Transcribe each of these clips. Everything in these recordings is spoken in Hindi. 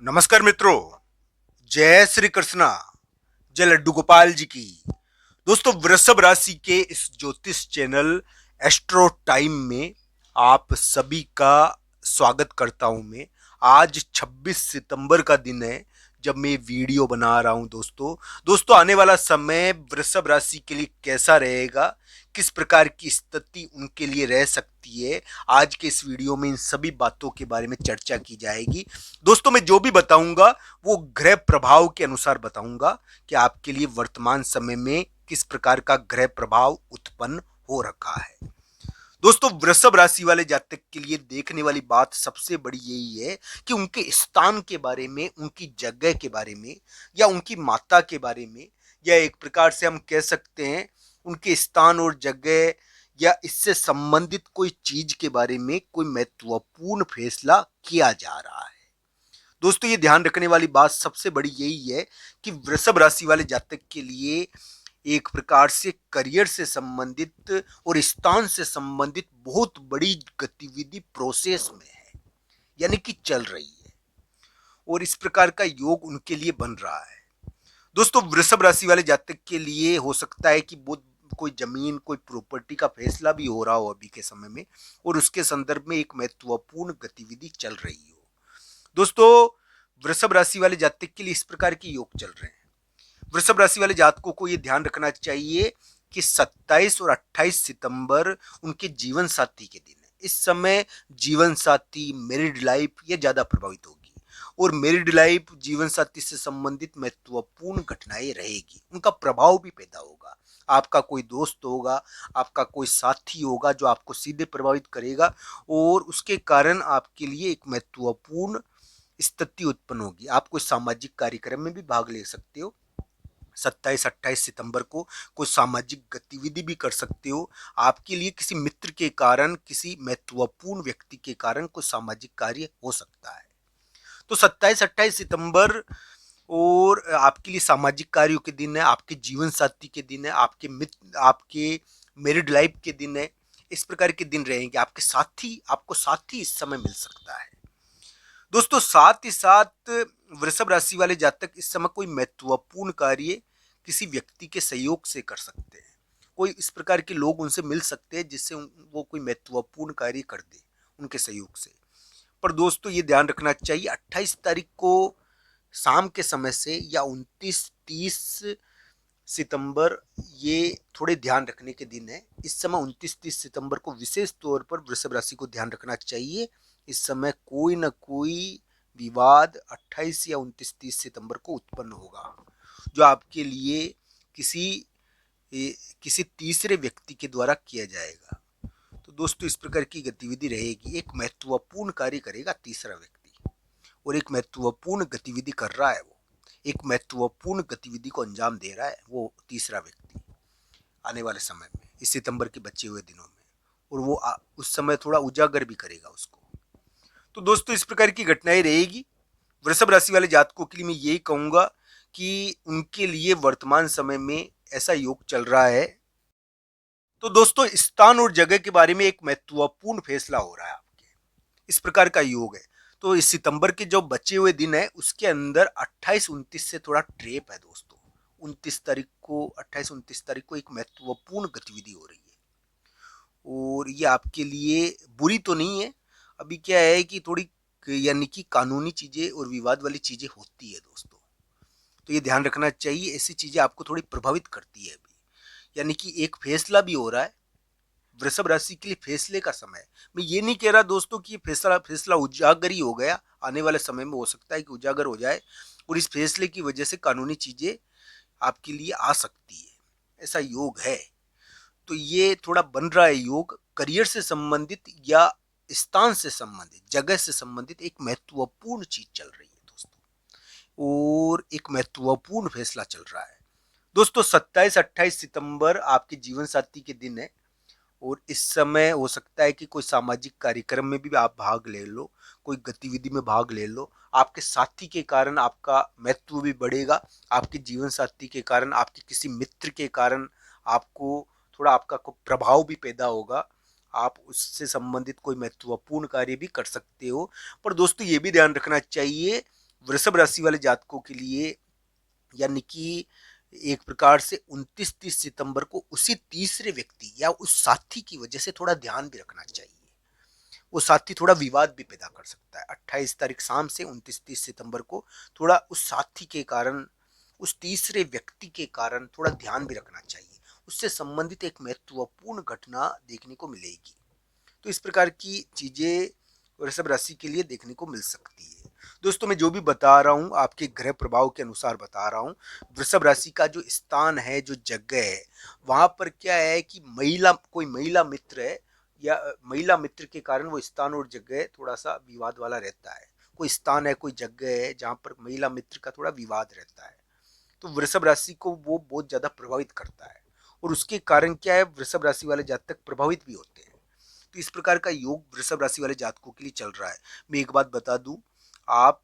नमस्कार मित्रों। जय श्री कृष्णा। जय लड्डू गोपाल जी की। दोस्तों, वृषभ राशि के इस ज्योतिष चैनल एस्ट्रो टाइम में आप सभी का स्वागत करता हूं मैं। आज 26 सितंबर का दिन है जब मैं वीडियो बना रहा हूं। दोस्तों आने वाला समय वृषभ राशि के लिए कैसा रहेगा, किस प्रकार की स्थिति उनके लिए रह सकती है, आज के इस वीडियो में इन सभी बातों के बारे में चर्चा की जाएगी। दोस्तों, मैं जो भी बताऊंगा वो ग्रह प्रभाव के अनुसार बताऊंगा कि आपके लिए वर्तमान समय में किस प्रकार का ग्रह प्रभाव उत्पन्न हो रखा है। दोस्तों, वृषभ राशि वाले जातक के लिए देखने वाली बात सबसे बड़ी यही है कि उनके स्थान के बारे में, उनकी जगह के बारे में, या उनकी माता के बारे में, या एक प्रकार से हम कह सकते हैं उनके स्थान और जगह या इससे संबंधित कोई चीज के बारे में कोई महत्वपूर्ण फैसला किया जा रहा है। दोस्तों, ये ध्यान रखने वाली बात सबसे बड़ी यही है कि वृषभ राशि वाले जातक के लिए एक प्रकार से करियर से संबंधित और स्थान से संबंधित बहुत बड़ी गतिविधि प्रोसेस में है, यानी कि चल रही है, और इस प्रकार का योग उनके लिए बन रहा है। दोस्तों, वृषभ राशि वाले जातक के लिए हो सकता है कि बहुत कोई जमीन, कोई प्रॉपर्टी का फैसला भी हो रहा हो अभी के समय में, और उसके संदर्भ में एक महत्वपूर्ण गतिविधि चल रही हो। दोस्तों, वृषभ राशि वाले जातक के लिए इस प्रकार के योग चल रहे हैं। वृषभ राशि वाले जातकों को यह ध्यान रखना चाहिए कि 27 और 28 सितंबर उनके जीवन साथी के दिन है। इस समय जीवन साथी, मैरिड लाइफ ये ज्यादा प्रभावित होगी, और मैरिड लाइफ, जीवन साथी से संबंधित महत्वपूर्ण घटनाएं रहेगी, उनका प्रभाव भी पैदा होगा। आपका कोई दोस्त होगा, आपका कोई साथी होगा जो आपको सीधे प्रभावित करेगा, और उसके कारण आपके लिए एक महत्वपूर्ण स्थिति उत्पन्न होगी। आप कोई सामाजिक कार्यक्रम में भी भाग ले सकते हो। 27-28 सितंबर को कोई सामाजिक गतिविधि भी कर सकते हो। आपके लिए किसी मित्र के कारण, किसी महत्वपूर्ण व्यक्ति के कारण कोई सामाजिक कार्य हो सकता है। तो 27-28 सितंबर और आपके लिए सामाजिक कार्यों के दिन है, आपके जीवन साथी के दिन है, आपके मित्र, आपके मैरिड लाइफ के दिन है। इस प्रकार के दिन रहेंगे। आपको साथी इस समय मिल सकता है। दोस्तों, साथ ही साथ वृषभ राशि वाले जातक इस समय कोई महत्वपूर्ण कार्य किसी व्यक्ति के सहयोग से कर सकते हैं। कोई इस प्रकार के लोग उनसे मिल सकते हैं जिससे वो कोई महत्वपूर्ण कार्य कर दे उनके सहयोग से। पर दोस्तों, ये ध्यान रखना चाहिए 28 तारीख को शाम के समय से या 29-30 सितंबर, ये थोड़े ध्यान रखने के दिन है। इस समय 29-30 सितंबर को विशेष तौर पर वृषभ राशि को ध्यान रखना चाहिए। इस समय कोई ना कोई विवाद 28 या 29-30 सितंबर को उत्पन्न होगा, जो आपके लिए किसी किसी तीसरे व्यक्ति के द्वारा किया जाएगा। तो दोस्तों, इस प्रकार की गतिविधि रहेगी। एक महत्वपूर्ण कार्य करेगा तीसरा व्यक्ति, और एक महत्वपूर्ण गतिविधि कर रहा है वो, एक महत्वपूर्ण गतिविधि को अंजाम दे रहा है वो तीसरा व्यक्ति आने वाले समय में, इस सितंबर के बचे हुए दिनों में, और वो उस समय थोड़ा उजागर भी करेगा उसको। तो दोस्तों, इस प्रकार की घटनाएं रहेगी। वृषभ राशि वाले जातकों के लिए मैं यही कहूंगा कि उनके लिए वर्तमान समय में ऐसा योग चल रहा है। तो दोस्तों, स्थान और जगह के बारे में एक महत्वपूर्ण फैसला हो रहा है आपके, इस प्रकार का योग है। तो इस सितंबर के जो बचे हुए दिन है उसके अंदर 28-29 से थोड़ा ट्रेप है दोस्तों। 28-29 तारीख को एक महत्वपूर्ण गतिविधि हो रही है, और ये आपके लिए बुरी तो नहीं है। अभी क्या है कि थोड़ी, यानी कि कानूनी चीजें और विवाद वाली चीजें होती है दोस्तों, तो ये ध्यान रखना चाहिए। ऐसी चीजें आपको थोड़ी प्रभावित करती है अभी, यानी कि एक फैसला भी हो रहा है। वृषभ राशि के लिए फैसले का समय है। मैं ये नहीं कह रहा दोस्तों कि फैसला फैसला उजागर ही हो गया, आने वाले समय में हो सकता है कि उजागर हो जाए, और इस फैसले की वजह से कानूनी चीजें आपके लिए आ सकती है, ऐसा योग है। तो ये थोड़ा बन रहा है योग, करियर से संबंधित या स्थान से संबंधित, जगह से संबंधित एक महत्वपूर्ण चीज चल रही है दोस्तों, और एक महत्वपूर्ण फैसला चल रहा है। दोस्तों, 27-28 सितंबर आपके जीवन साथी के दिन है, और इस समय हो सकता है कि कोई सामाजिक कार्यक्रम में भी आप भाग ले लो, कोई गतिविधि में भाग ले लो। आपके साथी के कारण आपका महत्व भी बढ़ेगा, आपके जीवन साथी के कारण, आपके किसी मित्र के कारण आपको थोड़ा, आपका प्रभाव भी पैदा होगा। आप उससे संबंधित कोई महत्वपूर्ण कार्य भी कर सकते हो। पर दोस्तों, ये भी ध्यान रखना चाहिए वृषभ राशि वाले जातकों के लिए यानी कि एक प्रकार से 29-30 सितंबर को उसी तीसरे व्यक्ति या उस साथी की वजह से थोड़ा ध्यान भी रखना चाहिए। वो साथी थोड़ा विवाद भी पैदा कर सकता है। 28 तारीख शाम से 29-30 सितंबर को थोड़ा उस साथी के कारण, उस तीसरे व्यक्ति के कारण थोड़ा ध्यान भी रखना चाहिए। उससे संबंधित एक महत्वपूर्ण घटना देखने को मिलेगी। तो इस प्रकार की चीजें वृषभ राशि के लिए देखने को मिल सकती है। दोस्तों, मैं जो भी बता रहा हूँ आपके ग्रह प्रभाव के अनुसार बता रहा हूँ। वृषभ राशि का जो स्थान है, जो जगह है, वहां पर क्या है कि कोई महिला मित्र है या महिला मित्र के कारण वो स्थान और जगह थोड़ा सा विवाद वाला रहता है। कोई स्थान है, कोई जगह है जहां पर महिला मित्र का थोड़ा विवाद रहता है, तो वृषभ राशि को वो बहुत ज्यादा प्रभावित करता है। और उसके कारण क्या है, वृषभ राशि वाले जातक प्रभावित भी होते हैं। तो इस प्रकार का योग वृषभ राशि वाले जातकों के लिए चल रहा है। मैं एक बात बता दूं, आप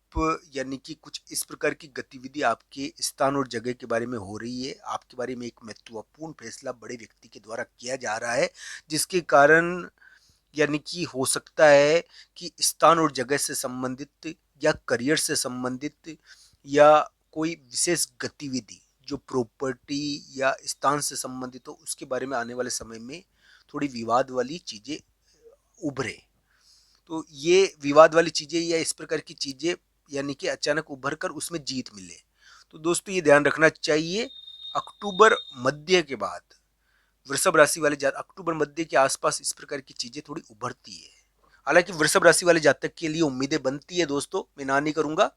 यानी कि कुछ इस प्रकार की गतिविधि आपके स्थान और जगह के बारे में हो रही है। आपके बारे में एक महत्वपूर्ण फैसला बड़े व्यक्ति के द्वारा किया जा रहा है, जिसके कारण यानी कि हो सकता है कि स्थान और जगह से संबंधित या करियर से संबंधित या कोई विशेष गतिविधि जो प्रॉपर्टी या स्थान से संबंधित हो, उसके बारे में आने वाले समय में थोड़ी विवाद वाली चीजें उभरे। तो ये विवाद वाली चीजें या इस प्रकार की चीजें यानी कि अचानक उभर कर उसमें जीत मिले। तो दोस्तों, ये ध्यान रखना चाहिए। अक्टूबर मध्य के बाद वृषभ राशि वाले अक्टूबर मध्य के आसपास इस प्रकार की चीजें थोड़ी उभरती है। हालांकि वृषभ राशि वाले जातक के लिए उम्मीदें बनती है दोस्तों, मैं ना नहीं करूंगा।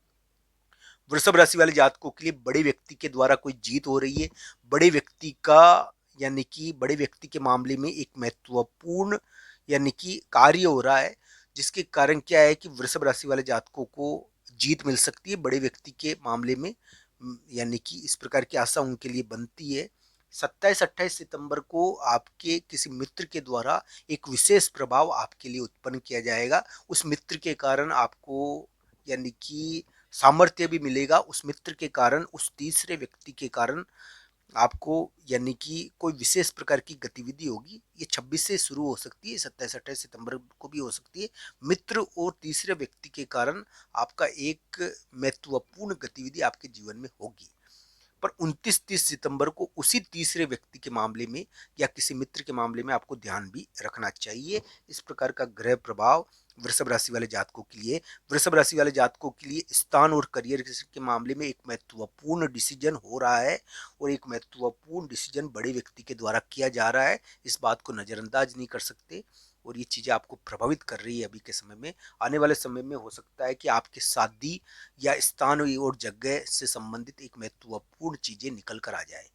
वृषभ राशि वाले जातकों के लिए बड़े व्यक्ति के द्वारा कोई जीत हो रही है। बड़े व्यक्ति का यानी कि बड़े व्यक्ति के मामले में एक महत्वपूर्ण यानी कि कार्य हो रहा है, जिसके कारण क्या है कि वृषभ राशि वाले जातकों को जीत मिल सकती है बड़े व्यक्ति के मामले में। यानी कि इस प्रकार की आशा उनके लिए बनती है। 27-28 सितंबर को आपके किसी मित्र के द्वारा एक विशेष प्रभाव आपके लिए उत्पन्न किया जाएगा। उस मित्र के कारण आपको यानी कि सामर्थ्य भी मिलेगा। उस मित्र के कारण, उस तीसरे व्यक्ति के कारण आपको यानी कि कोई विशेष प्रकार की गतिविधि होगी। ये 26 से शुरू हो सकती है, 27-28 सितंबर को भी हो सकती है। मित्र और तीसरे व्यक्ति के कारण आपका एक महत्वपूर्ण गतिविधि आपके जीवन में होगी। पर 29-30 सितंबर को उसी तीसरे व्यक्ति के मामले में या किसी मित्र के मामले में आपको ध्यान भी रखना चाहिए। इस प्रकार का ग्रह प्रभाव वृषभ राशि वाले जातकों के लिए, वृषभ राशि वाले जातकों के लिए स्थान और करियर के मामले में एक महत्वपूर्ण डिसीजन हो रहा है और एक महत्वपूर्ण डिसीजन बड़े व्यक्ति के द्वारा किया जा रहा है। इस बात को नजरअंदाज नहीं कर सकते और ये चीजें आपको प्रभावित कर रही है अभी के समय में। आने वाले समय में हो सकता है कि आपके शादी या स्थान और जगह से संबंधित एक महत्वपूर्ण चीजें निकल कर आ जाए।